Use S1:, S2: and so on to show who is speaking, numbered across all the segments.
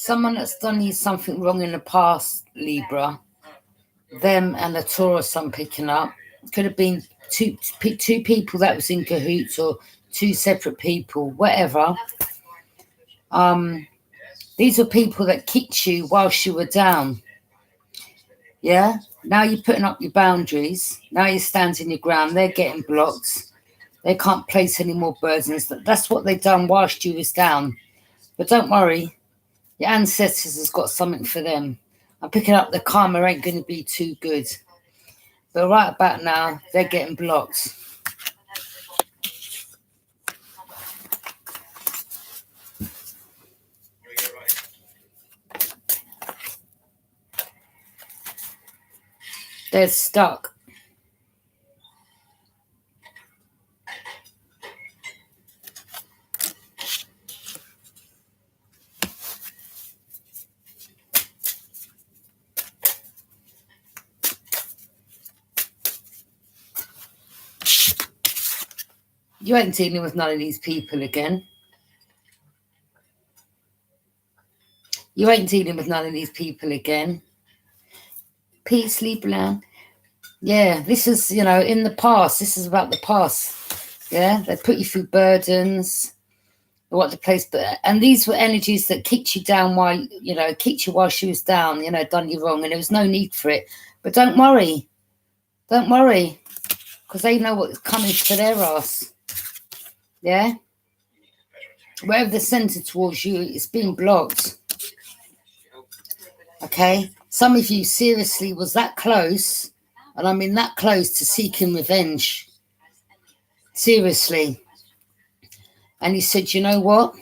S1: Someone that's done you something wrong in the past, Libra, them and a Taurus I'm picking up, could have been two people that was in cahoots or two separate people, whatever. These are people that kicked you whilst you were down. Yeah? Now you're putting up your boundaries. Now you're standing your ground. They're getting blocked. They can't place any more burdens. That's what they've done whilst you was down. But don't worry. Your ancestors has got something for them. I'm picking up the karma ain't going to be too good. But right about now, they're getting blocked. They're stuck. You ain't dealing with none of these people again. You ain't dealing with none of these people again. Peace, Libra. Yeah, this is, in the past. This is about the past. Yeah, they put you through burdens. What the place, and these were energies that kicked you down while, kicked you while she was down, done you wrong, and there was no need for it. But don't worry. Don't worry. Because they know what's coming for their ass. Yeah? Wherever they're centered towards you, it's being blocked. Okay? Some of you seriously was that close, and I mean that close to seeking revenge. Seriously. And he said, you know what?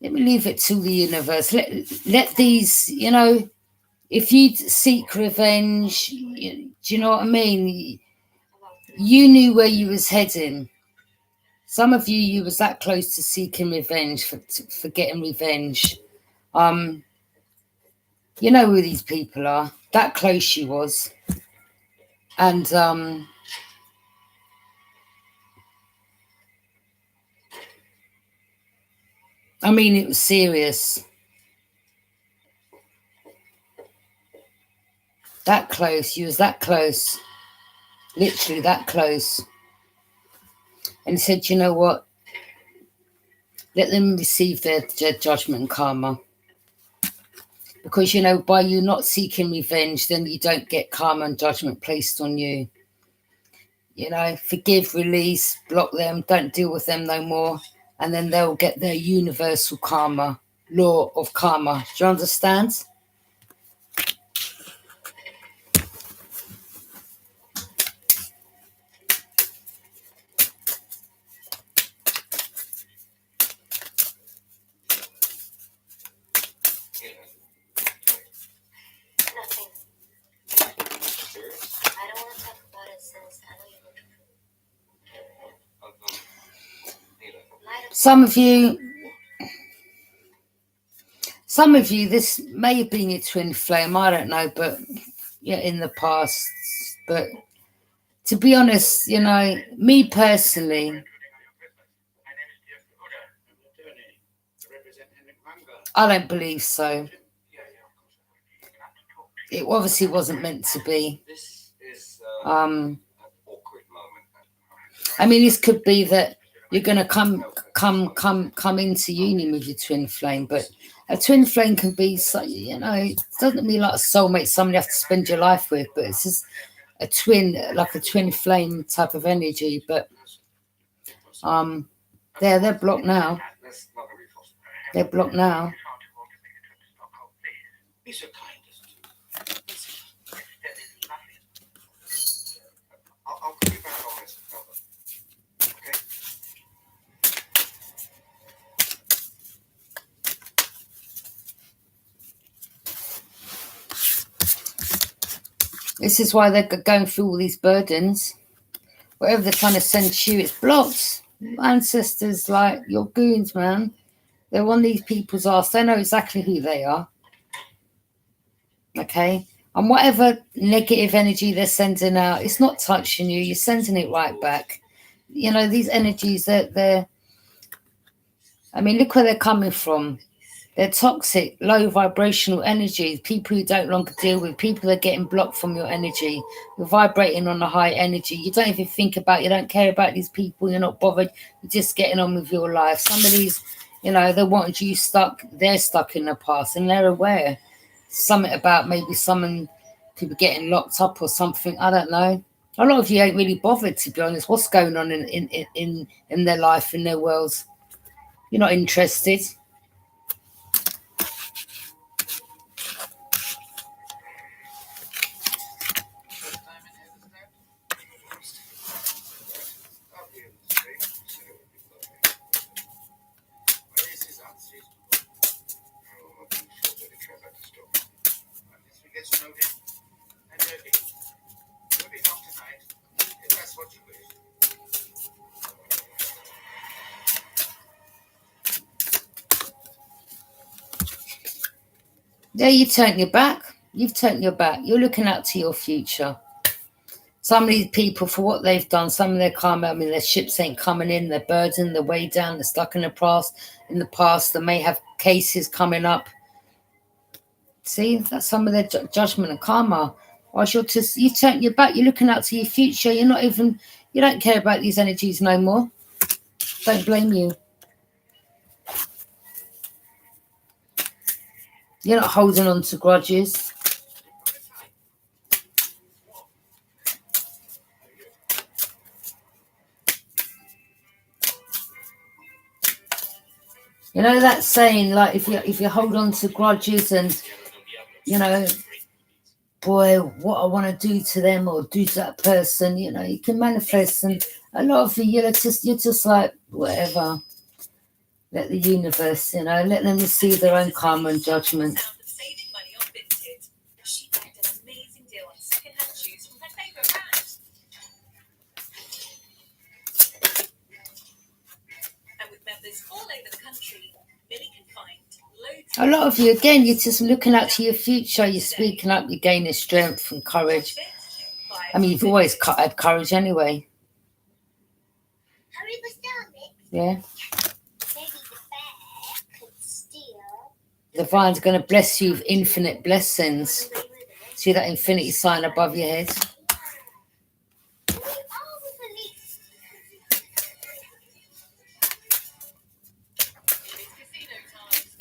S1: Let me leave it to the universe. Let these, if you seek revenge, do you know what I mean? You knew where you was heading. Some of you was that close to seeking revenge, for getting revenge. You know who these people are. That close she was. And I mean, it was serious. That close. You was that close. Literally that close. And he said, you know what? Let them receive their judgment and karma. Because, by you not seeking revenge, then you don't get karma and judgment placed on you. Forgive, release, block them, don't deal with them no more. And then they'll get their universal karma, law of karma. Do you understand? Some of you, this may have been your twin flame, I don't know, but in the past. But to be honest, me personally, I don't believe so. It obviously wasn't meant to be. I mean, this could be that you're going to come into union with your twin flame, but a twin flame can be, it doesn't mean like a soulmate, somebody you have to spend your life with, but it's just a twin, like a twin flame type of energy. But they're blocked now. They're blocked now. This is why they're going through all these burdens. Whatever they're trying to send to you, it's blocked. Ancestors, like your goons, man. They're on these people's arse. They know exactly who they are. Okay? And whatever negative energy they're sending out, it's not touching you. You're sending it right back. These energies, they're I mean, look where they're coming from. They're toxic, low vibrational energy. People you don't longer deal with. People are getting blocked from your energy. You're vibrating on a high energy. You don't even think about, you don't care about these people. You're not bothered. You're just getting on with your life. Some of these, you know, they wanted you stuck. They're stuck in the past and they're aware. Something about maybe someone could be getting locked up or something. I don't know. A lot of you ain't really bothered, to be honest. What's going on in their life, in their worlds? You're not interested. There, you turn your back. You've turned your back. You're looking out to your future. Some of these people, for what they've done, some of their karma, I mean, their ships ain't coming in, they're burdened, they're way down, they're stuck in the past. In the past, they may have cases coming up. See, that's some of their judgment and karma. Whilst you've turned your back, you're looking out to your future. You're not even, you don't care about these energies no more. Don't blame you. You're not holding on to grudges. You know that saying, like, if you hold on to grudges and, you know, boy, what I want to do to them or do to that person, you know, you can manifest. And a lot of you, you're just like, whatever. Let the universe, you know, let them receive their own karma and judgment. A lot of you, again, you're just looking out to your future. You're speaking up. You're gaining strength and courage. I mean, you've always had courage anyway. Yeah. The divine's going to bless you with infinite blessings. See that infinity sign above your head?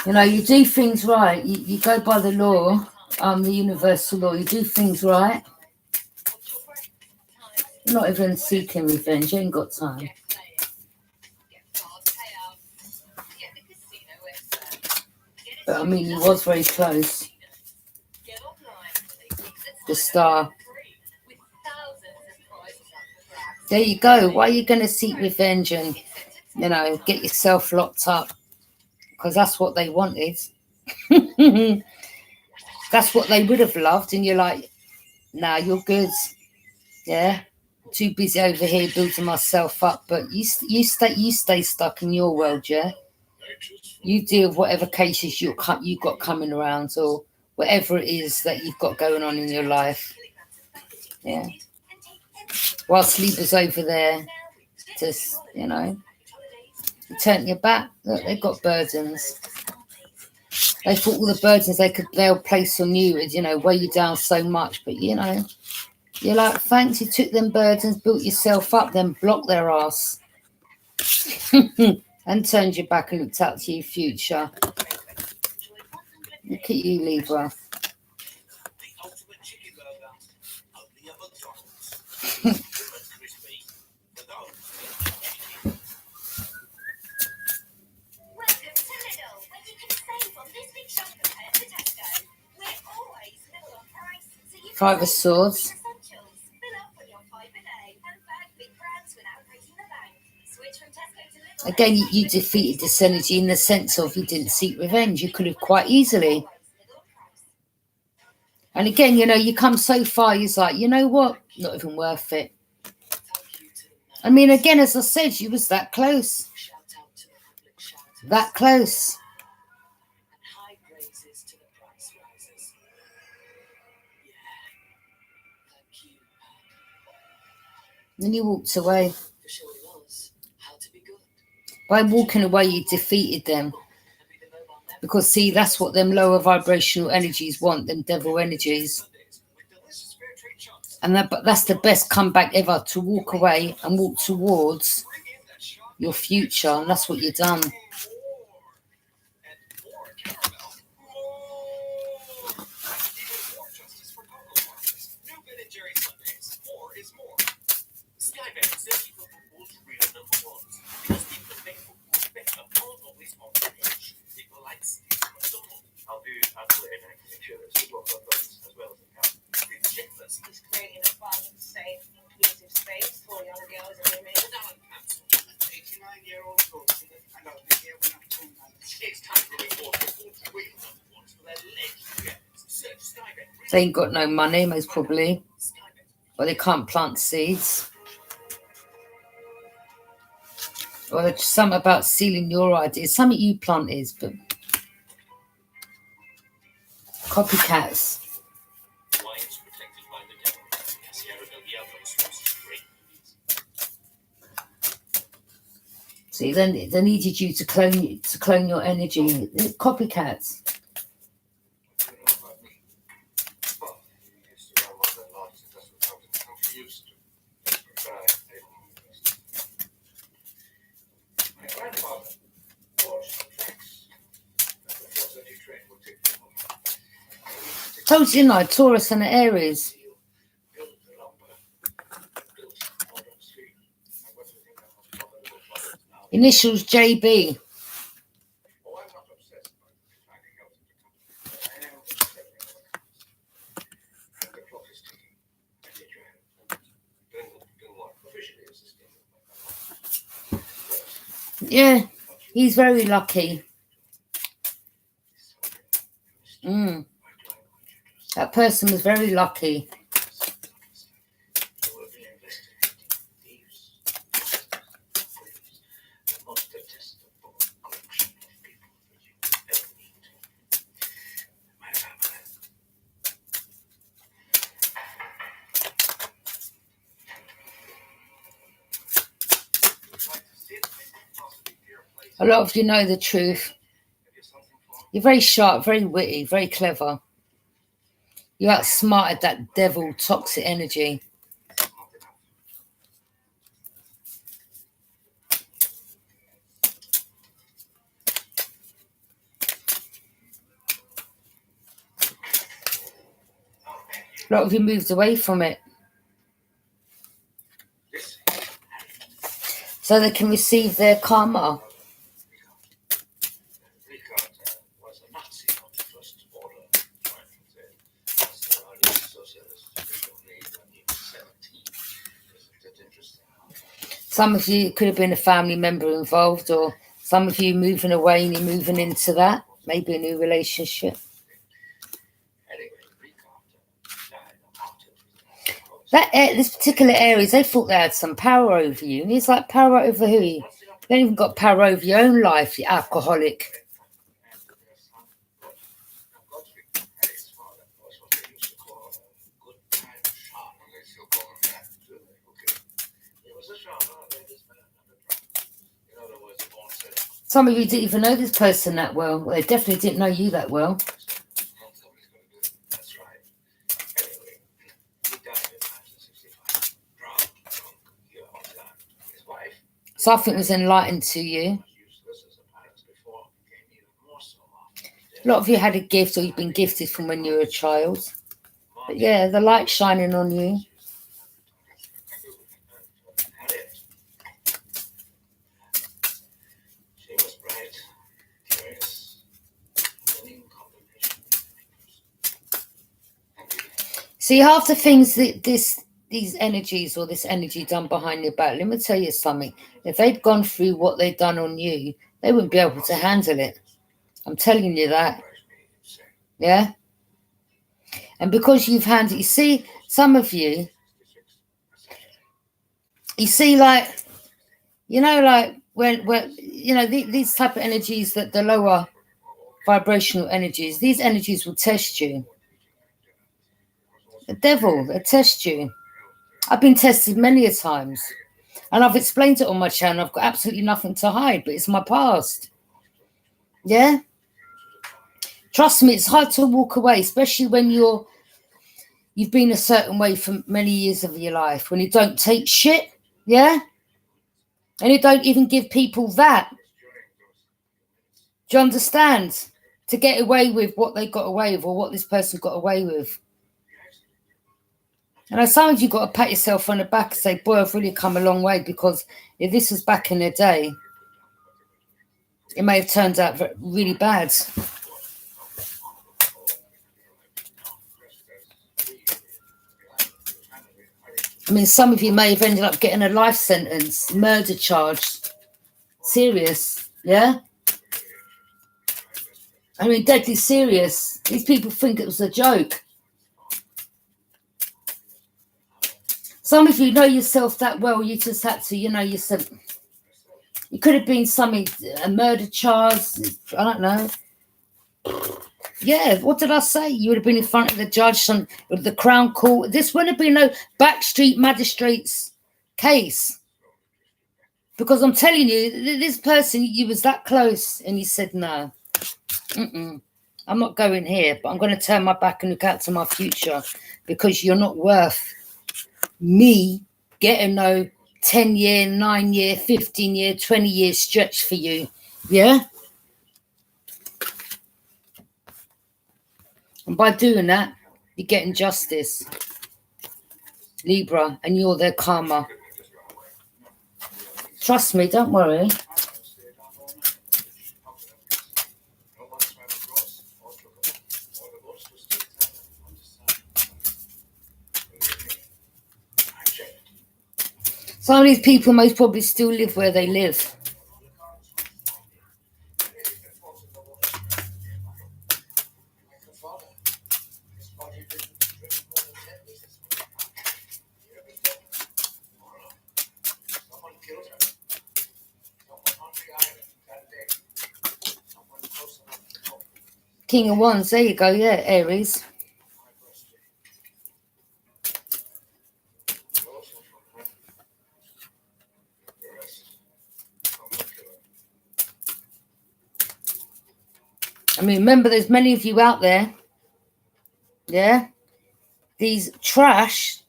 S1: You know, you do things right. You go by the law, the universal law. You do things right. You're not even seeking revenge. You ain't got time. But I mean, he was very close. The star. There you go. Why are you going to seek revenge and, you know, get yourself locked up? Because that's what they wanted. That's what they would have loved. And you're like, nah, you're good. Yeah. Too busy over here building myself up. But you stay stuck in your world, yeah? You deal with whatever cases you've got coming around or whatever it is that you've got going on in your life. Yeah. Whilst Libra's over there, just, you know, you turn your back. Look, they've got burdens. They thought all the burdens they'll place on you, you know, weigh you down so much. But, you know, you're like, thanks, you took them burdens, built yourself up, then blocked their ass. And turned your back and looked out to your future. Look at you, Libra. Five of Swords. Again, you defeated this energy in the sense of you didn't seek revenge. You could have quite easily. And again, you know, you come so far, you're like, you know what? Not even worth it. I mean, again, as I said, you was that close. That close. Then you walked away. By walking away, you defeated them. Because see, that's what them lower vibrational energies want, them devil energies. And that's the best comeback ever, to walk away and walk towards your future. And that's what you've done.
S2: He's creating a fun, safe, inclusive space for young girls and women. 89-year-old folks, I know they hear when I'm talking about it. It's time to reward all three of them once for their legs. Search Skybet.
S1: They ain't got no money, most probably. Or they can't plant seeds. Or there's something about stealing your ideas. Something you plant is, but copycats. See, then they needed you to clone your energy. Copycats. Told you, didn't I? Taurus and Aries. Initials JB. Yeah, he's very lucky. That person was very lucky. A lot of you know the truth. You're very sharp, very witty, very clever. You outsmarted that devil toxic energy. A lot of you moved away from it. So they can receive their karma. Some of you could have been a family member involved, or some of you moving away and you're moving into that, maybe a new relationship. This particular Aries, they thought they had some power over you. And it's like, power over who? You don't even got power over your own life, you alcoholic. Some of you didn't even know this person that well. They definitely didn't know you that well. Something was enlightened to you. A lot of you had a gift, or you've been gifted from when you were a child. But yeah, the light's shining on you. See, half the things that these energies, or this energy done behind your back, let me tell you something. If they'd gone through what they'd done on you, they wouldn't be able to handle it. I'm telling you that. Yeah? And because you've handled, you see, some of you, you see, like, you know, like, when you know, these type of energies, that the lower vibrational energies, these energies will test you. The devil, they test you. I've been tested many a times. And I've explained it on my channel. I've got absolutely nothing to hide, but it's my past. Yeah? Trust me, it's hard to walk away, especially when you've been a certain way for many years of your life, when you don't take shit, yeah? And you don't even give people that. Do you understand? To get away with what they got away with or what this person got away with. And some of you got to pat yourself on the back and say, boy, I've really come a long way, because if this was back in the day, it may have turned out really bad. I mean, some of you may have ended up getting a life sentence, murder charge. Serious, yeah? I mean, deadly serious. These people think it was a joke. Some of you know yourself that well, you just had to, you said, it could have been something, a murder charge, I don't know. Yeah, what did I say? You would have been in front of the judge on the Crown Court. This wouldn't have been no backstreet magistrate's case. Because I'm telling you, this person, you was that close, and you said, no, I'm not going here, but I'm going to turn my back and look out to my future, because you're not worth me getting no 10-year, 9-year, 15-year, 20-year stretch for you. Yeah? And by doing that, you're getting justice. Libra, and you're their karma. Trust me, don't worry. Some of these people most probably still live where they live. King of Wands, there you go, yeah, Aries. I mean, remember, there's many of you out there, yeah? These trash,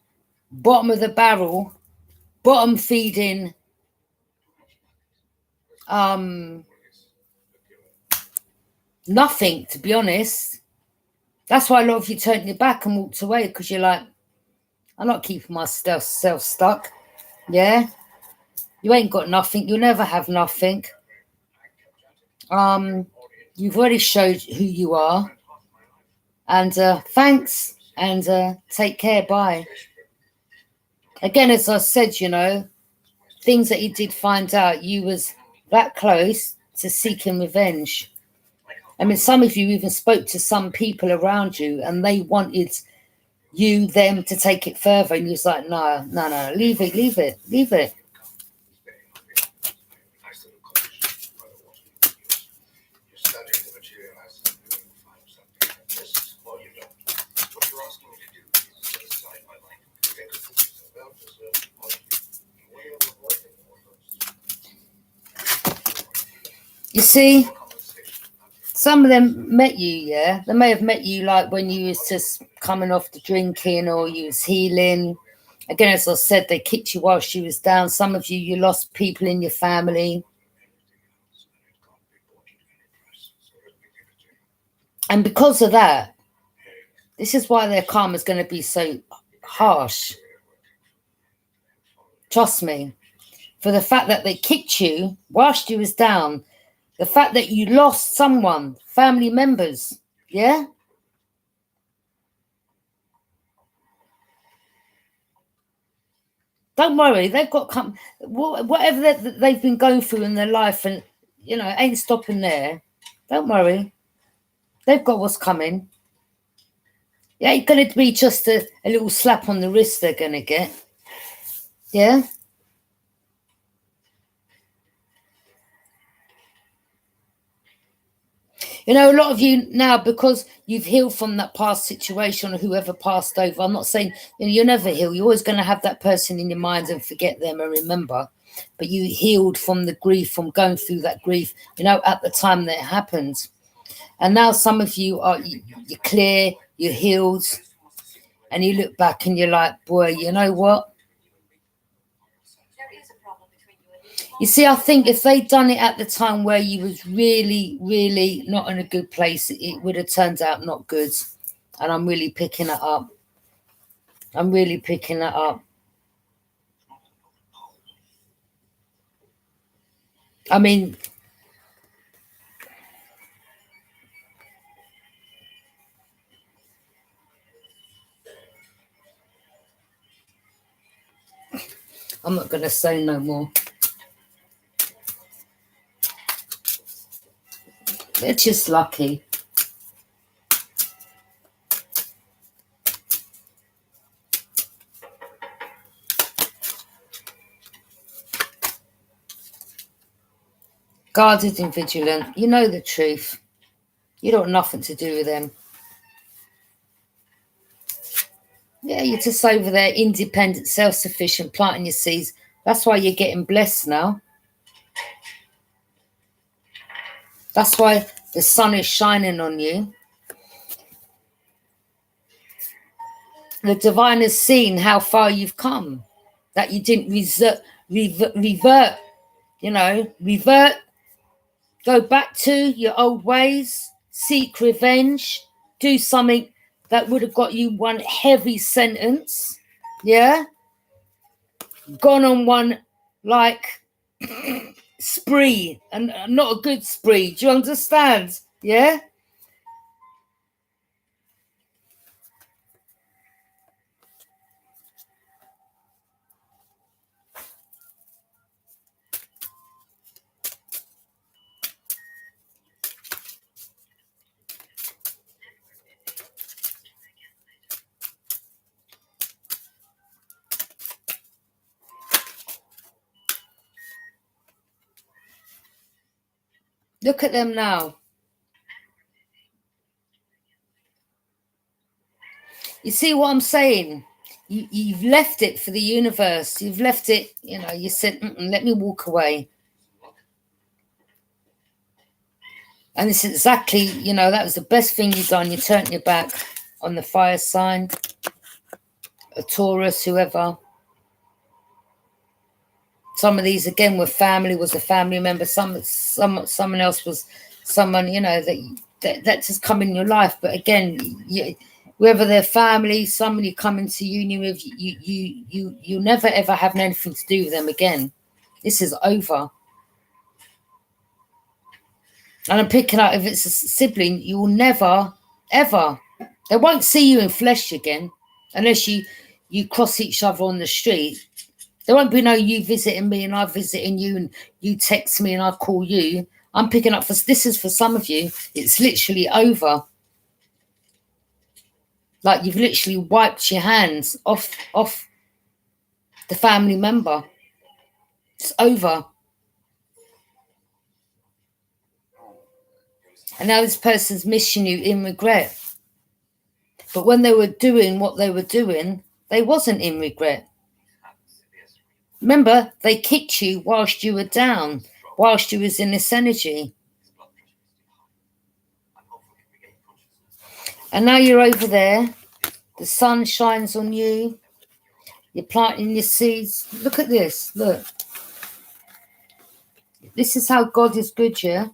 S1: bottom of the barrel, bottom feeding, nothing, to be honest. That's why a lot of you turned your back and walked away, because you're like, I'm not keeping myself stuck, yeah? You ain't got nothing. You'll never have nothing. You've already showed who you are. And thanks. And take care. Bye. Again, as I said, things that you did find out, you was that close to seeking revenge. I mean, some of you even spoke to some people around you, and they wanted them to take it further. And you was like, no, leave it. You see, some of them met you, yeah? They may have met you like when you was just coming off the drinking, or you was healing. Again, as I said, they kicked you while she was down. Some of you lost people in your family. And because of that, this is why their karma is going to be so harsh. Trust me. For the fact that they kicked you whilst you was down, the fact that you lost someone, family members, yeah? Don't worry, they've got whatever they've been going through in their life, and it ain't stopping there. Don't worry, they've got what's coming. It ain't going to be just a little slap on the wrist they're going to get. Yeah? A lot of you now, because you've healed from that past situation, or whoever passed over, I'm not saying you'll never heal. You're always going to have that person in your mind and forget them and remember. But you healed from the grief, from going through that grief, at the time that it happened. And now some of you are, you're clear, you're healed, and you look back and you're like, boy, you know what? You see, I think if they'd done it at the time where you was really, really not in a good place, it would have turned out not good. And I'm really picking it up. I'm really picking it up. I mean, I'm not going to say no more. They're just lucky. Guarded and vigilant. You know the truth. You don't want nothing to do with them. Yeah, you're just over there, independent, self-sufficient, planting your seeds. That's why you're getting blessed now. That's why the sun is shining on you. The divine has seen how far you've come, that you didn't revert, go back to your old ways, seek revenge, do something that would have got you one heavy sentence, yeah? Gone on one, like, spree, and not a good spree, do you understand? Yeah? Look at them now. You see what I'm saying? You've left it for the universe. You've left it, you said, let me walk away. And it's exactly, that was the best thing you've done. You turned your back on the fire sign, a Taurus, whoever. Some of these, again, were family, was a family member. Someone else was someone, that just come in your life. But again, whether they're family, somebody coming to union with you never ever have anything to do with them again. This is over. And I'm picking up, if it's a sibling, you will never, ever, they won't see you in flesh again unless you cross each other on the street. There won't be no you visiting me and I visiting you and you text me and I call you. I'm picking up this is for some of you, it's literally over. Like you've literally wiped your hands off the family member. It's over. And now this person's missing you in regret. But when they were doing what they were doing, they wasn't in regret. Remember, they kicked you whilst you were down, whilst you was in this energy. And now you're over there. The sun shines on you. You're planting your seeds. Look at this. Look. This is how God is good, yeah?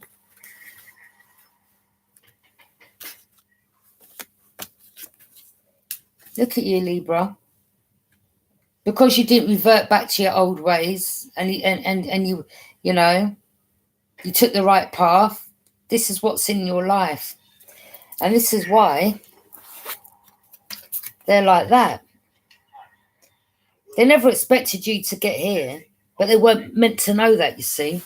S1: Look at you, Libra. Because you didn't revert back to your old ways and you took the right path. This is what's in your life. And this is why they're like that. They never expected you to get here, but they weren't meant to know that, you see.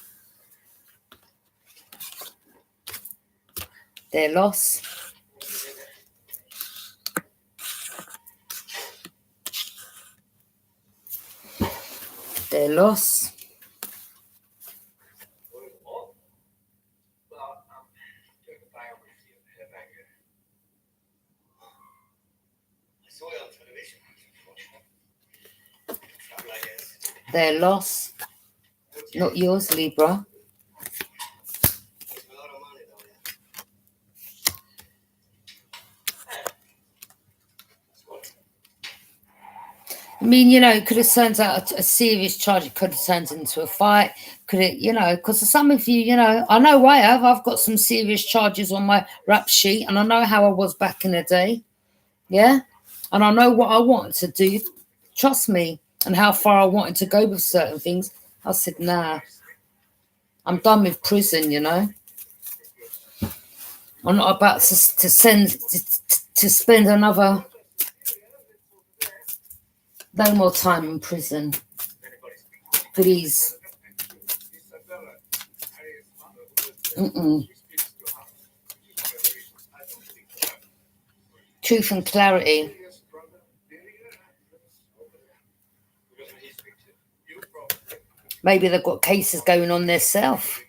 S1: Their loss. Their loss. Their loss. Not yours, Libra. mean, you know, it could have turned out a serious charge. It could have turned into a fight. Could it, you know, because some of you, you know, I know I have. I've got some serious charges on my rap sheet, and I know how I was back in the day. Yeah. And I know what I wanted to do. Trust me. And how far I wanted to go with certain things. I said, nah, I'm done with prison, you know. I'm not about to spend another no more time in prison for these. Truth and clarity. Maybe they've got cases going on themselves.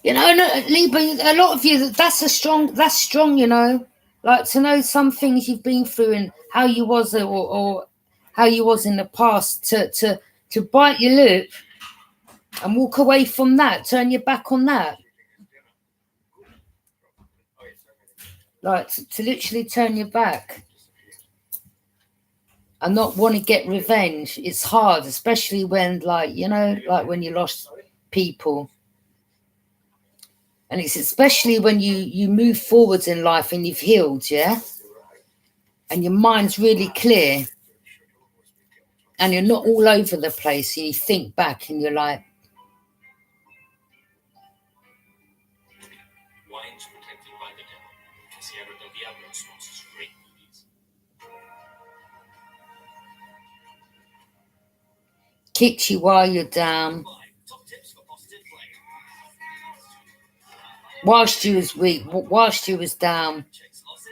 S1: You know, Libra, a lot of you, that's strong, you know. Like to know some things you've been through and how you was or how you was in the past to bite your lip and walk away from that, turn your back on that. Like to literally turn your back and not want to get revenge. It's hard, especially when, like, you know, like when you lost people. And it's especially when you move forwards in life and you've healed, yeah? And your mind's really clear. And you're not all over the place. And you think back and you're like,
S2: Wine's protected by the devil. Sierra del Diablo sponsors great movies.
S1: kicks you while you're down.
S2: Top tips for positive play.
S1: Whilst you was weak, whilst you was down.
S2: Checks losses.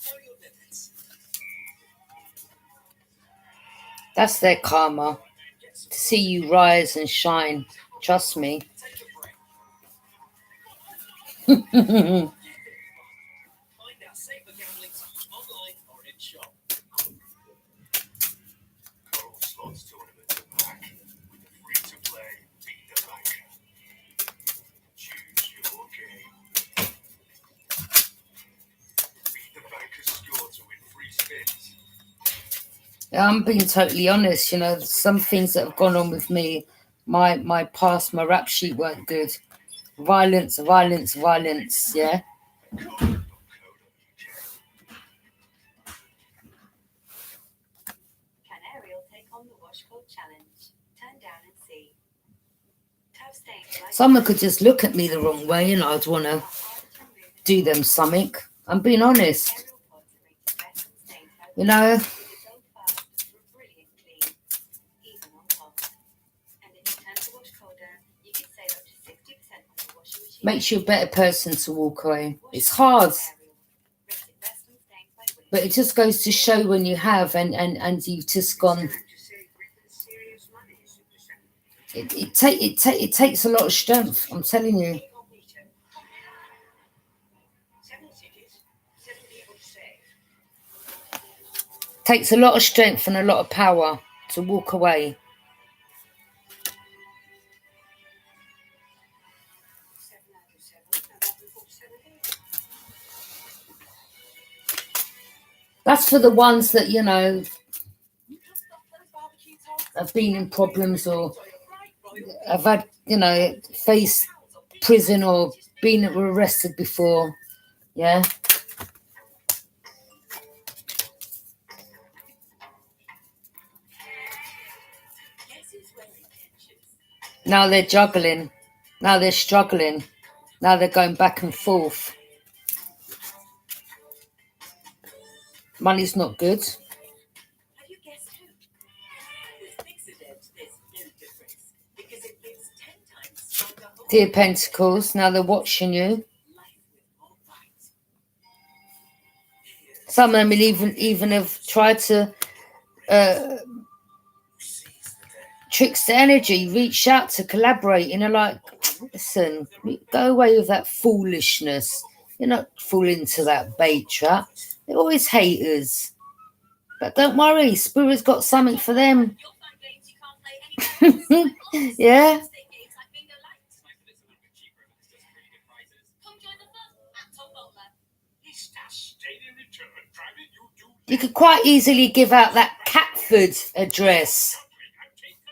S2: Know your limits.
S1: That's their karma. To see you rise and shine. Trust me.
S2: Take a break. Find out safer gambling tips online or in shop. Coral Slots Tournament back with the free-to-play Beat the Banker. Choose your game. Beat the Banker's score to win free spins.
S1: I'm being totally honest, you know, some things that have gone on with me, my past, my rap sheet weren't good. Violence, yeah.
S3: Can Ariel take on the wash code challenge? Turn down and see.
S1: Someone could just look at me the wrong way and I'd want to do them something. I'm being honest. You know, makes you a better person to walk away. It's hard, but it just goes to show when you have and you've just gone. It takes a lot of strength. I'm telling you. Takes a lot of strength and a lot of power to walk away. That's for the ones that, you know, have been in problems or have had, you know, faced prison or been arrested before. Yeah. Now they're juggling. Now they're struggling. Now they're going back and forth. Money's not good.
S3: Have you guessed who? With Pixident, there's no difference because it gives 10 times stronger hope.
S1: Dear Pentacles, now they're watching you.
S3: Life with more bite.
S1: Some of them will even have tried to tricks the energy, reach out to collaborate, you know, like, listen, go away with that foolishness. You're not falling into that bait trap. They're always haters. But don't worry, Spirit's got something for them. Yeah? You could quite easily give out that Catford address.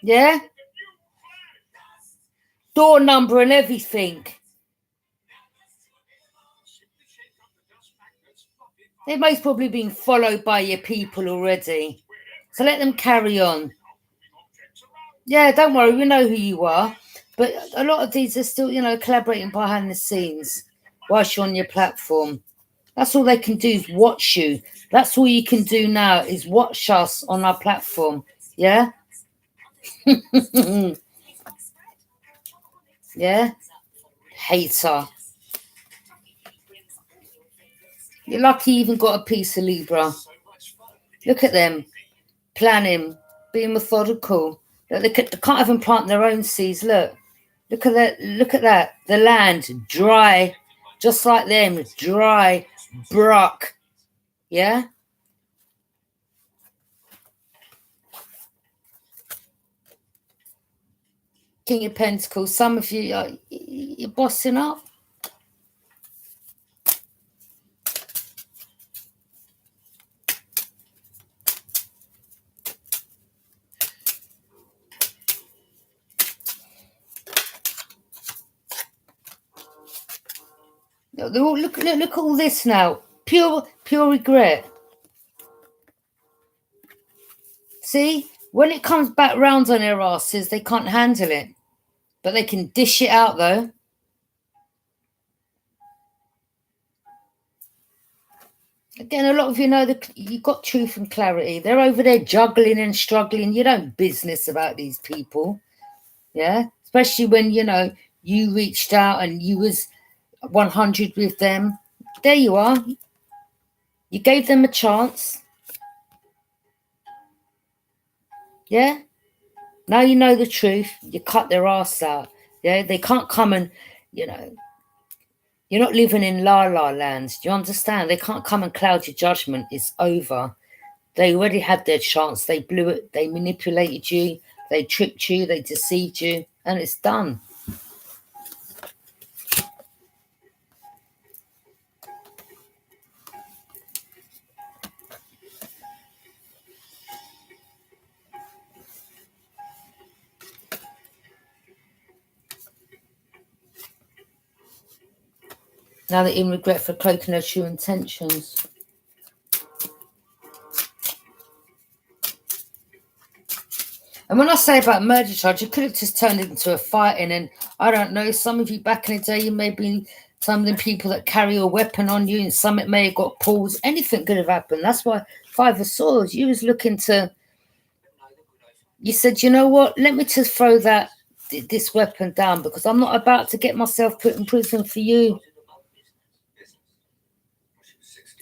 S1: Yeah? Door number and everything. They've most probably been followed by your people already. So let them carry on. Yeah, don't worry, we know who you are. But a lot of these are still, collaborating behind the scenes whilst you're on your platform. That's all they can do is watch you. That's all you can do now is watch us on our platform. Yeah? Yeah? Hater. You're lucky you even got a piece of Libra. Look at them. Planning. Being methodical. Look, they can't even plant their own seeds. Look. Look at that. Look at that. The land. Dry. Just like them. Dry. Bruck. Yeah? King of Pentacles. Some of you, you're bossing up. Look at all this now. Pure regret. See? When it comes back round on their asses, they can't handle it. But they can dish it out, though. Again, a lot of you know that you've got truth and clarity. They're over there juggling and struggling. You don't business about these people. Yeah? Especially when, you reached out and you was 100 with them. There you are. You gave them a chance. Yeah? Now you know the truth. You cut their ass out. Yeah? They can't come and, you're not living in la-la land. Do you understand? They can't come and cloud your judgment. It's over. They already had their chance. They blew it. They manipulated you. They tricked you. They deceived you. And it's done. Now they're in regret for cloaking their true intentions. And when I say about murder charge, it could have just turned into a fighting. And I don't know, some of you back in the day, you may be some of the people that carry a weapon on you, and some it may have got paused. Anything could have happened. That's why Five of Swords, you was looking to, you said, you know what, let me just throw this weapon down because I'm not about to get myself put in prison for you.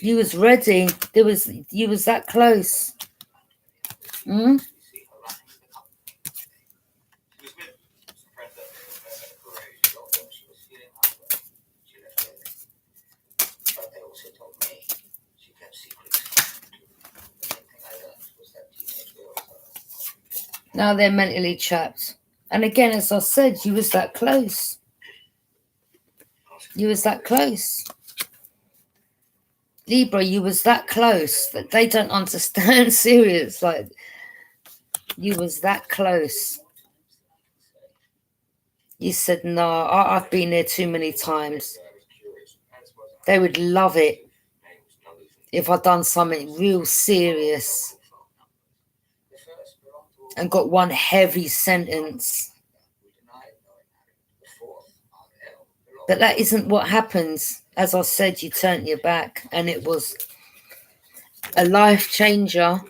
S1: You was ready. You was that close. Now they're mentally trapped. And again, as I said, you was that close. You was that close. Libra, you was that close that they don't understand. Serious, like you was that close. You said, no, I've been there too many times. They would love it if I'd done something real serious and got one heavy sentence. But that isn't what happens. As I said, you turned your back and it was a life changer.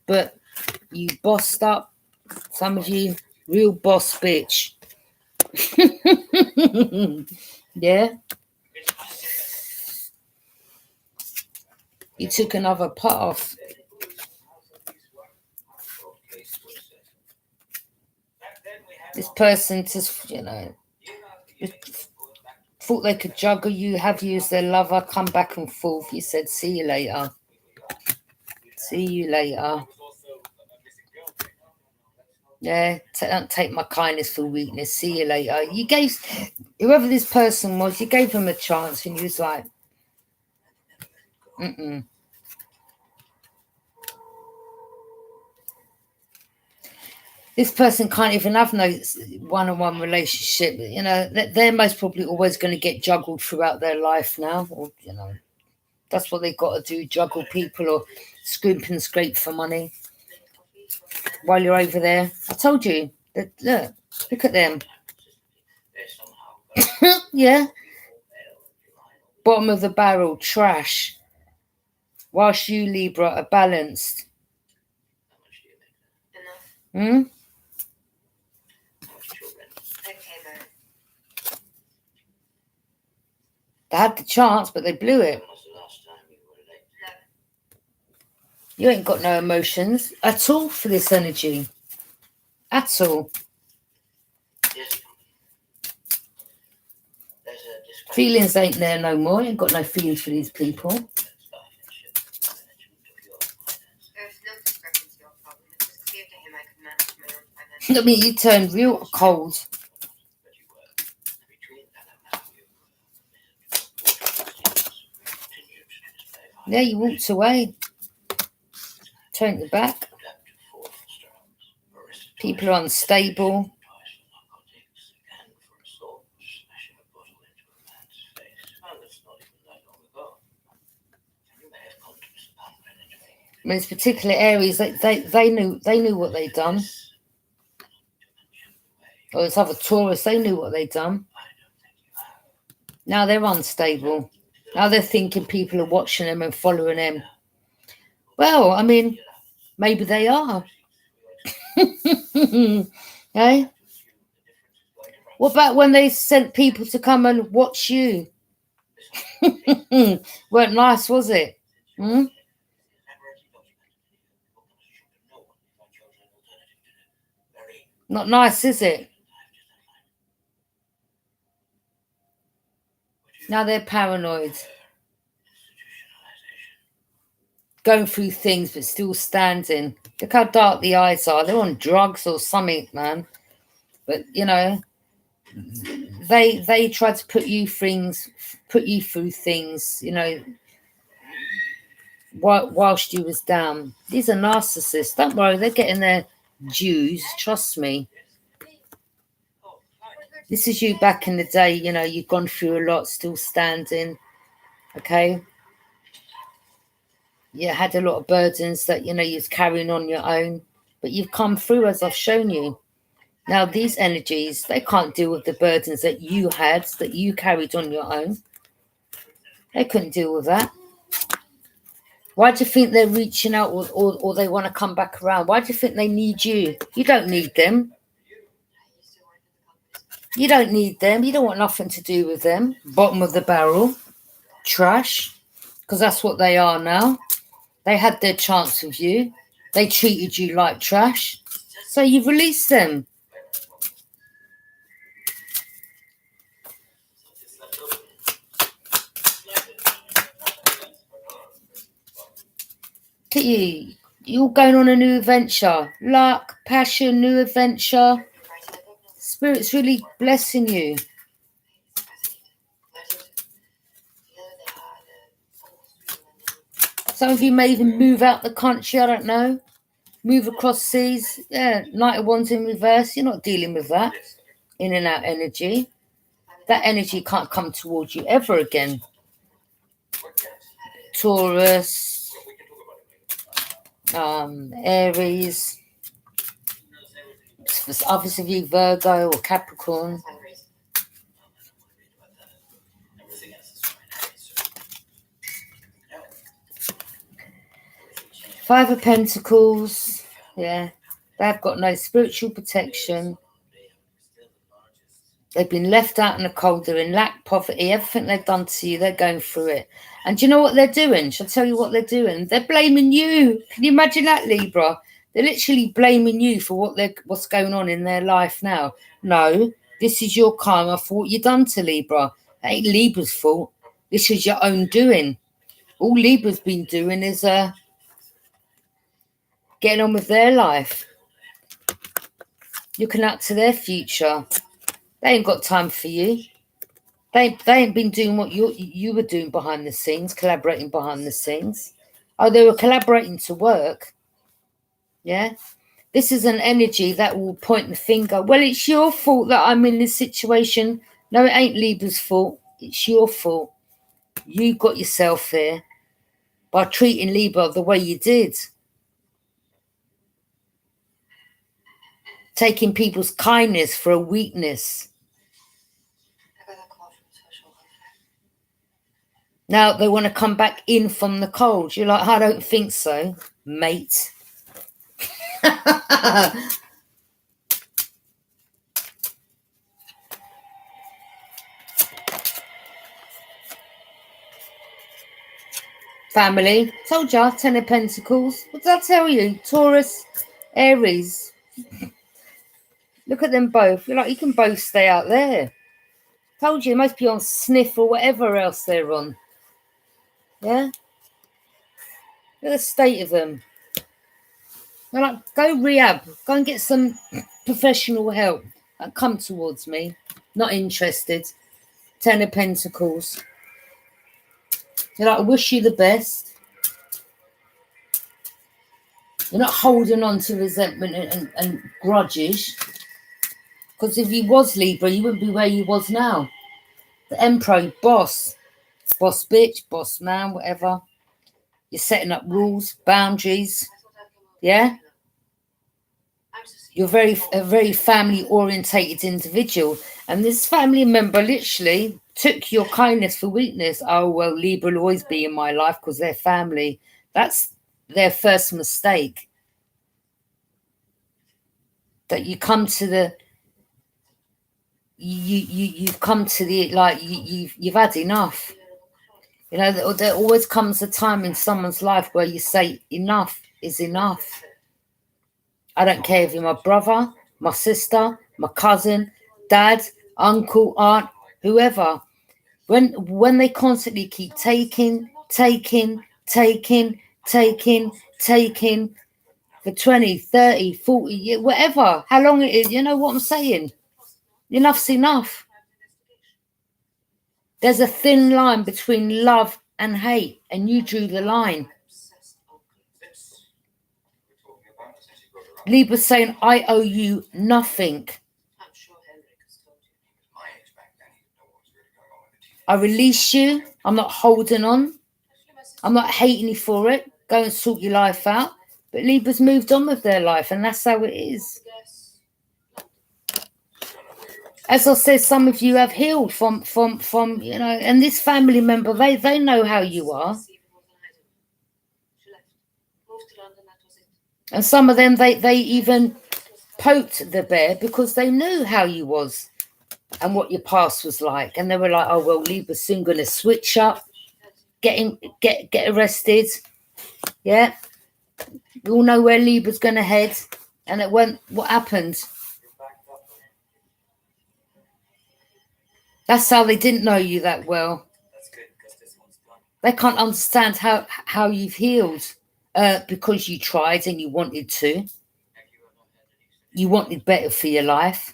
S1: But you bossed up. Some of you, real boss bitch. Yeah? You took another path. This person just, thought they could juggle you, have you as their lover, come back and forth. You said, see you later. See you later. Yeah, don't take my kindness for weakness. See you later. You gave, whoever this person was, you gave him a chance and you was like, This person can't even have no one-on-one relationship. You know, they're most probably always going to get juggled throughout their life now. Or, you know, that's what they've got to do, juggle people or scrimp and scrape for money while you're over there. I told you. Look at them. Yeah. Bottom of the barrel, trash. Whilst you, Libra, are balanced. Hmm? They had the chance, but they blew it. You ain't got no emotions at all for this energy. At all. Feelings ain't there no more. You ain't got no feelings for these people.
S3: There's no discrepancy or problem. It was clear to him I could manage my own finances.
S1: I mean, you turned real cold. Yeah, you walked away. Turned your back. People are unstable. I mean, it's particular areas they knew what they'd done. Or it's other tourists, they knew what they'd done. Now they're unstable. Now they're thinking people are watching them and following them. Well, I mean, maybe they are. Hey? What about when they sent people to come and watch you? Weren't nice, was it? Hmm? Not nice, is it? Now they're paranoid. Going through things but still standing. Look how dark the eyes are. They're on drugs or something, man. But you know, they tried to put you through things, you know, whilst you was down. These are narcissists. Don't worry, they're getting their dues. Trust me. This is you back in the day. You know, you've gone through a lot, still standing. Okay. You had a lot of burdens that, you know, you're carrying on your own, but you've come through, as I've shown you. Now these energies, they can't deal with the burdens that you had, that you carried on your own. They couldn't deal with that. Why do you think they're reaching out or they want to come back around? Why do you think they need you? You don't need them. You don't need them. You don't want nothing to do with them. Bottom of the barrel. Trash. Because that's what they are now. They had their chance with you. They treated you like trash. So you've released them. Look at you. You're going on a new adventure. Luck, passion, new adventure. Spirit's really blessing you. Some of you may even move out the country, I don't know. Move across seas. Yeah, Knight of Wands in reverse. You're not dealing with that. In and out energy. That energy can't come towards you ever again. Taurus. Aries. For others of you, Virgo or Capricorn. Five of Pentacles. Yeah. They've got no spiritual protection. They've been left out in the cold. They're in lack, poverty. Everything they've done to you, they're going through it. And do you know what they're doing? Shall I tell you what they're doing? They're blaming you. Can you imagine that, Libra? They're literally blaming you for what's going on in their life now. No, this is your karma for what you've done to Libra. It ain't Libra's fault. This is your own doing. All Libra's been doing is getting on with their life. Looking out to their future. They ain't got time for you. They ain't been doing what you were doing behind the scenes, collaborating behind the scenes. Oh, they were collaborating to work. Yeah. This is an energy that will point the finger. Well, it's your fault that I'm in this situation. No, it ain't Libra's fault. It's your fault. You got yourself here by treating Libra the way you did. Taking people's kindness for a weakness. Now they want to come back in from the cold. You're like, I don't think so, mate. Family. Told ya, 10 of Pentacles. What did I tell you? Taurus, Aries. Look at them both. You're like, you can both stay out there. Told you, they must be on sniff or whatever else they're on. Yeah? Look at the state of them. They're like, go rehab. Go and get some professional help. Come towards me. Not interested. 10 of Pentacles. You're like, I wish you the best. You're not holding on to resentment and grudges. Because if you was Libra, you wouldn't be where you was now. The Emperor, boss. Boss bitch, boss man, whatever. You're setting up rules, boundaries. Yeah? You're a very family-orientated individual. And this family member literally took your kindness for weakness. Oh, well, Libra will always be in my life because they're family. That's their first mistake. That you come to the... You've come to the... Like, you've had enough. You know, there always comes a time in someone's life where you say, enough is enough. I don't care if you're my brother, my sister, my cousin, dad, uncle, aunt, whoever. When they constantly keep taking for 20, 30, 40 years, whatever, how long it is, you know what I'm saying? Enough's enough. There's a thin line between love and hate, and you drew the line. Libra's saying, I owe you nothing. I release you. I'm not holding on. I'm not hating you for it. Go and sort your life out. But Libra's moved on with their life, and that's how it is. As I said, some of you have healed from you know, and this family member, they know how you are. And some of them, they even poked the bear because they knew how you was and what your past was like. And they were like, oh, well, Libra's soon going to switch up, get arrested. Yeah. We all know where Libra's going to head. And it went, what happened? That's how they didn't know you that well. They can't understand how you've healed. Because you tried and you wanted to. You wanted better for your life.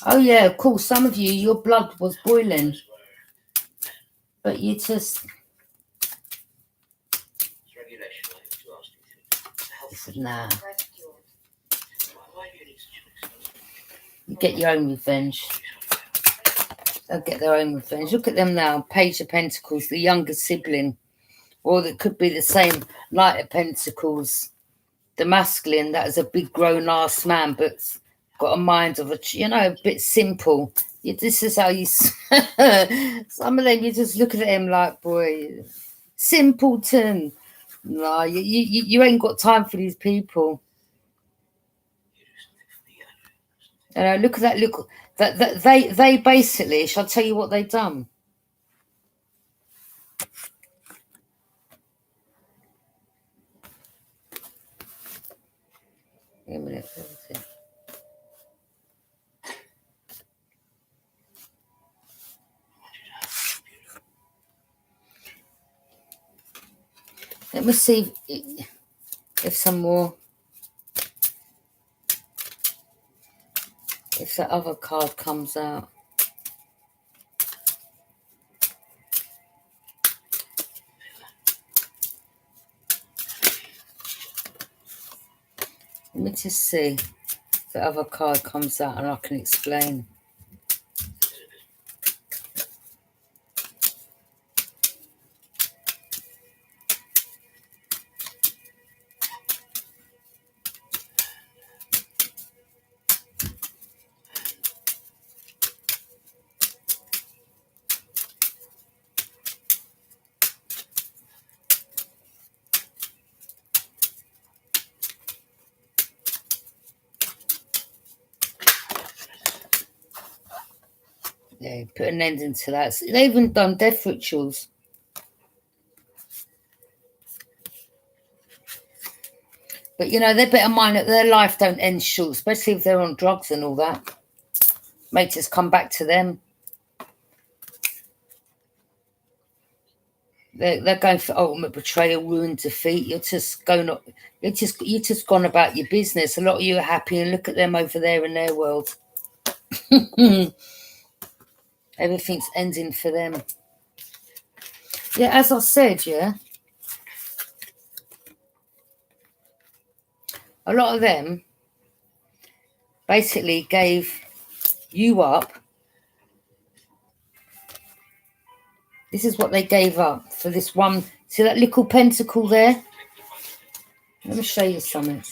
S1: Oh, yeah, of course. Some of you, your blood was boiling. But you just... You said, nah. You get your own revenge. They'll get their own revenge. Look at them now. Page of Pentacles, the younger sibling. Or it could be the same Knight of Pentacles. The masculine, that is a big grown-ass man, but got a mind of a, you know, a bit simple. This is how you... Some of them, you just look at him like, boy, simpleton. No, you ain't got time for these people. Look at that. Look, that they basically. Shall I tell you what they've done? Wait a minute. Let me see if some more. If that other card comes out. Let me just see if the other card comes out and I can explain. Yeah, put an ending to that. They even done death rituals. But, you know, they better mind that their life don't end short, especially if they're on drugs and all that. May just come back to them. They're going for ultimate betrayal, ruin, defeat. You're just gone about your business. A lot of you are happy, and look at them over there in their world. Everything's ending for them. Yeah, as I said, yeah. A lot of them basically gave you up. This is what they gave up for this one. See that little pentacle there? Let me show you something.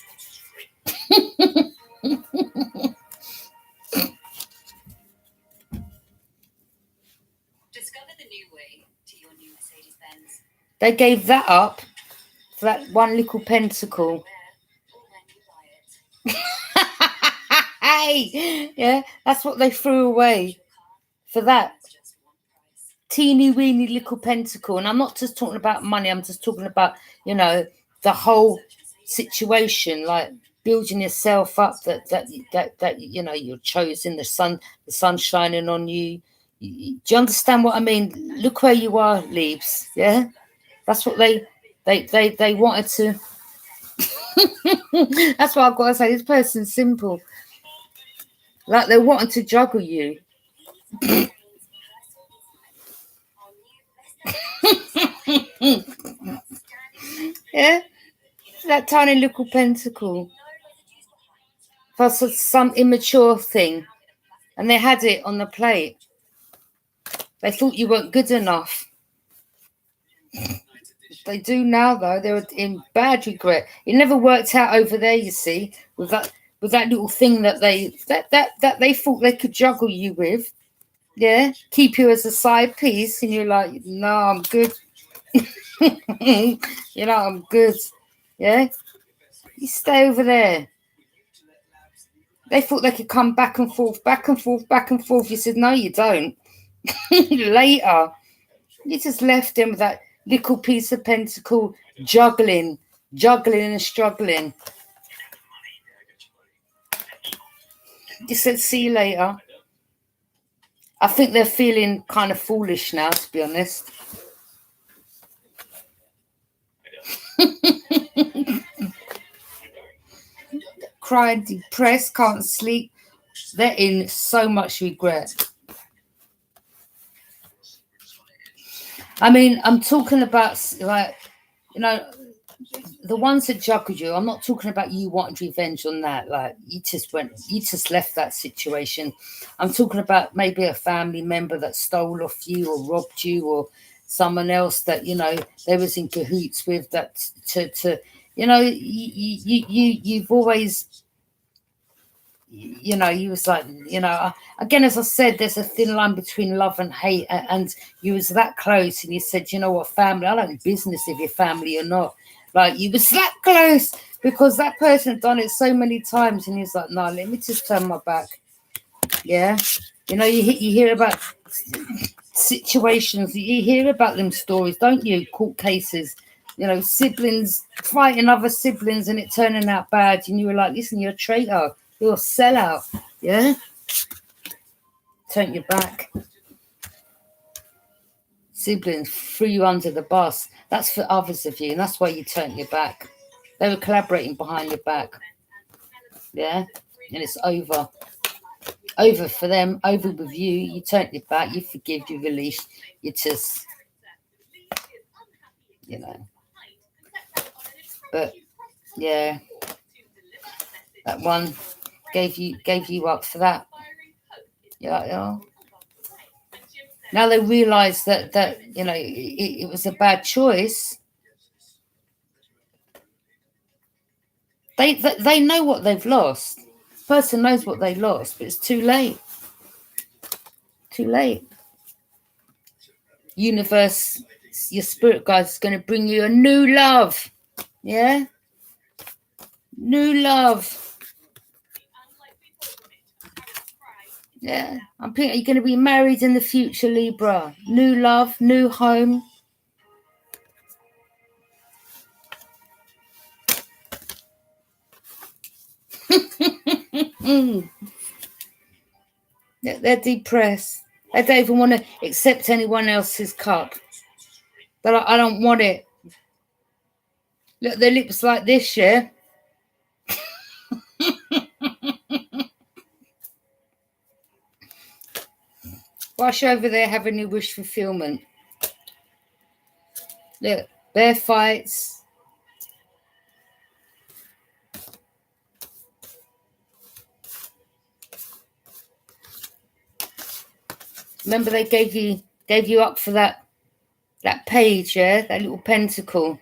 S3: Discover the new way to your new Mercedes-Benz.
S1: They gave that up for that one little pentacle. Hey, yeah, that's what they threw away for that teeny weeny little pentacle. And I'm not just talking about money. I'm just talking about, you know, the whole situation, like building yourself up. That you know, you're chosen. The sun shining on you. Do you understand what I mean? Look where you are, Leaves. Yeah, that's what they wanted to. That's what I've got to say. This person's simple. Like they wanted to juggle you. Yeah, that tiny little pentacle. Plus some immature thing, and they had it on the plate. They thought you weren't good enough. They do now, though. They're in bad regret. It never worked out over there, you see, with that little thing that they thought they could juggle you with. Yeah, keep you as a side piece, and you're like, no, I'm good. You know, I'm good. Yeah, you stay over there. They thought they could come back and forth, back and forth, back and forth. You said, no, you don't. Later, you just left him with that little piece of pentacle, juggling and struggling. You said, see you later. I think they're feeling kind of foolish now, to be honest. Crying, depressed, can't sleep. They're in so much regret. I mean, I'm talking about, like, you know, the ones that juggled you. I'm not talking about you wanting revenge on that. Like, you just left that situation. I'm talking about maybe a family member that stole off you or robbed you, or someone else that, you know, they was in cahoots with, that to you know, you've always, you know, you was like, you know, again, as I said, there's a thin line between love and hate, and you was that close, and you said, you know what, family, I don't business if you're family or not. Like, you was that close because that person had done it so many times, and he's like, no, let me just turn my back. Yeah, you know, you hear about situations, you hear about them stories, don't you? Court cases, you know, siblings fighting other siblings and it turning out bad, and you were like, listen, you're a traitor, you're a sellout. Yeah, turn your back. Siblings threw you under the bus. That's for others of you, and that's why you turned your back. They were collaborating behind your back. Yeah? And it's over. Over for them, over with you. You turned your back, you forgive, you release. You just, you know. But, yeah. That one gave you up for that. Yeah. Now they realise that you know it was a bad choice. They know what they've lost. The person knows what they lost, but it's too late. Too late. Universe, your spirit guide is going to bring you a new love. Yeah? New love. Yeah. I'm thinking you're going to be married in the future, Libra. New love, new home. They're depressed. They don't even want to accept anyone else's cup. They're like, I don't want it. Look, their lips like this, yeah? Wash over there having your wish fulfillment. Look, bear fights. Remember they gave you up for that page, yeah? That little pentacle.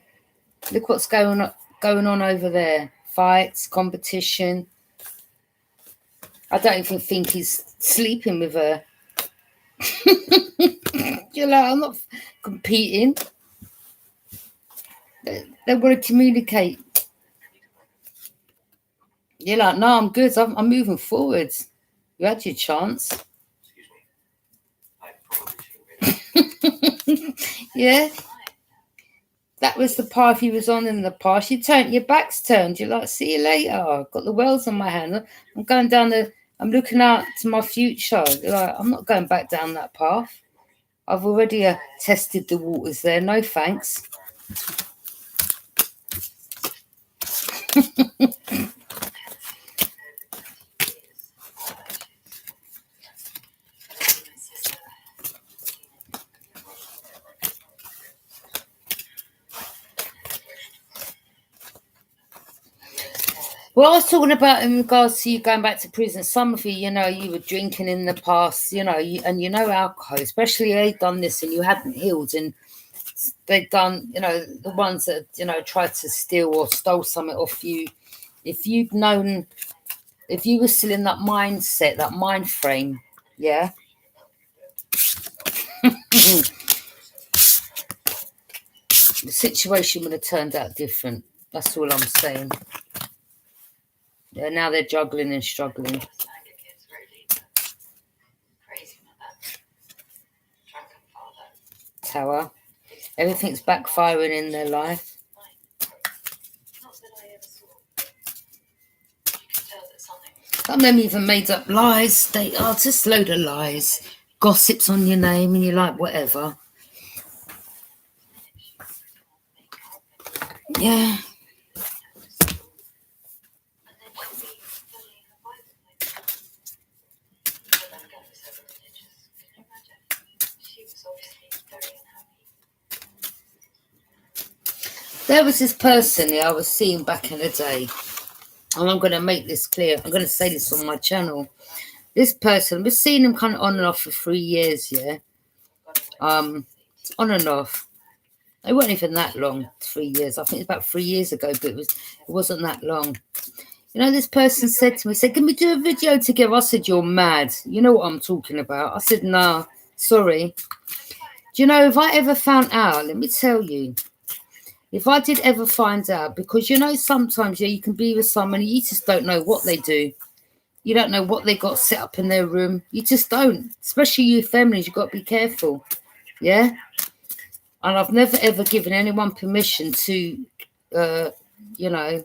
S1: Look what's going on over there. Fights, competition. I don't even think he's sleeping with her. You're like, I'm not competing. They want to communicate. You're like, no, I'm good. I'm moving forwards. You had your chance. Yeah. That was the path you was on in the past. You turned, your back's turned. You're like, see you later. I've got the wells on my hand. I'm going down I'm looking out to my future. You're like, I'm not going back down that path. I've already tested the waters there. No thanks. Well, I was talking about in regards to you going back to prison. Some of you, you know, you were drinking in the past, you know, and you know alcohol, especially they've done this and you hadn't healed, and they've done, you know, the ones that, you know, tried to steal or stole something off you. If you'd known, if you were still in that mindset, that mind frame, yeah. The situation would have turned out different. That's all I'm saying. Yeah, now they're juggling and struggling. Tower. Everything's backfiring in their life. Some of them even made up lies. They are just a load of lies. Gossips on your name and you're like, whatever. Yeah. There was this person I was seeing back in the day, and I'm going to make this clear. I'm going to say this on my channel. This person, we've seen him kind of on and off for 3 years, yeah. On and off. It wasn't even that long, 3 years. I think it's about 3 years ago, but it wasn't that long. You know, this person said to me, said, can we do a video together? I said, you're mad. You know what I'm talking about. I said, nah, sorry. Do you know, if I ever found out, let me tell you, if I did ever find out, because, you know, sometimes, yeah, you can be with someone, you just don't know what they do. You don't know what they got set up in their room. You just don't. Especially you feminines, you've got to be careful. Yeah? And I've never, ever given anyone permission to, you know,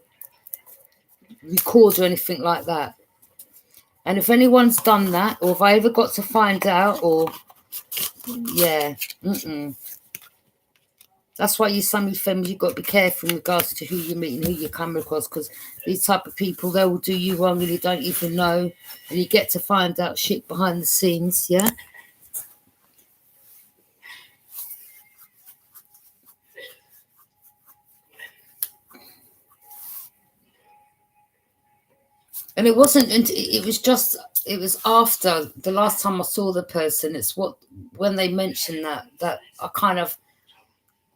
S1: record or anything like that. And if anyone's done that, or if I ever got to find out, or Yeah. That's why some of you femmes, you've got to be careful in regards to who you meet and who you come across, because these type of people, they will do you wrong and you don't even know, and you get to find out shit behind the scenes. Yeah. And it wasn't, it was after the last time I saw the person. It's when they mentioned that I kind of,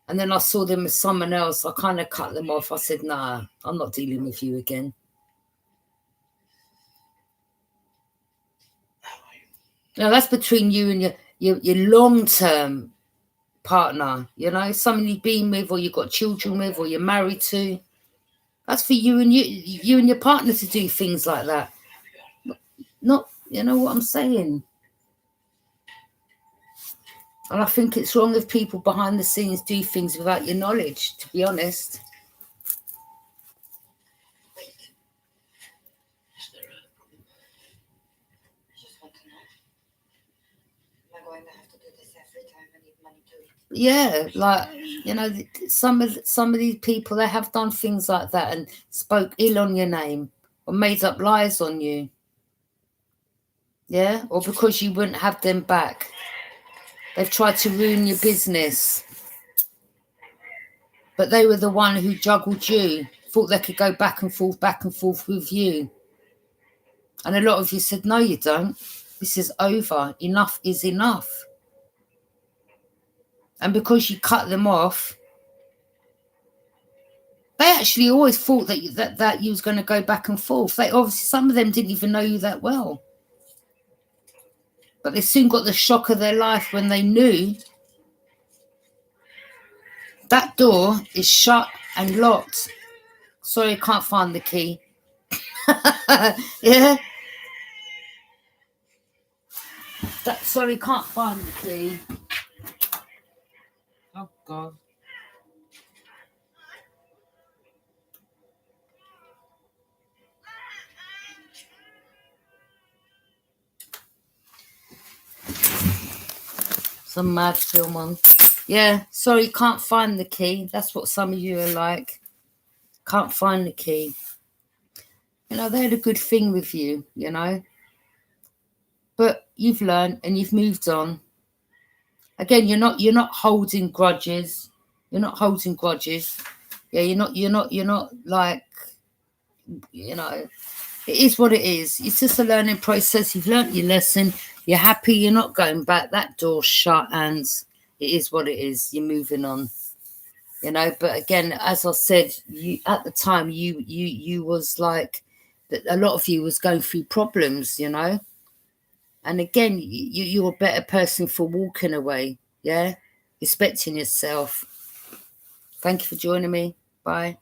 S1: and then I saw them with someone else, I kind of cut them off. I said, nah, I'm not dealing with you again. Now that's between you and your long-term partner, you know, someone you've been with or you've got children with or you're married to. That's for you and your partner to do things like that. Not, you know what I'm saying? And I think it's wrong if people behind the scenes do things without your knowledge, to be honest.
S3: Is there a problem? I just want to know. Am I going to have to do this every time I need money to eat?
S1: Yeah, like, you know, some of these people, they have done things like that and spoke ill on your name or made up lies on you. Yeah, or because you wouldn't have them back. They've tried to ruin your business. But they were the one who juggled you, thought they could go back and forth with you. And a lot of you said, no, you don't. This is over. Enough is enough. And because you cut them off, they actually always thought that you was going to go back and forth. They obviously, some of them didn't even know you that well. But they soon got the shock of their life when they knew that door is shut and locked. Sorry, I can't find the key. Yeah. Sorry, can't find the key. Oh, God. Some mad film on. Yeah, sorry, can't find the key. That's what some of you are like. Can't find the key. You know, they had a good thing with you, you know. But you've learned and you've moved on. Again, you're not holding grudges. You're not holding grudges. Yeah, you're not like, you know, it is what it is. It's just a learning process. You've learnt your lesson. You're happy. You're not going back. That door's shut, and it is what it is. You're moving on, you know. But again, as I said, you at the time, you was like that. A lot of you was going through problems, you know. And again, you're a better person for walking away. Yeah, respecting yourself. Thank you for joining me. Bye.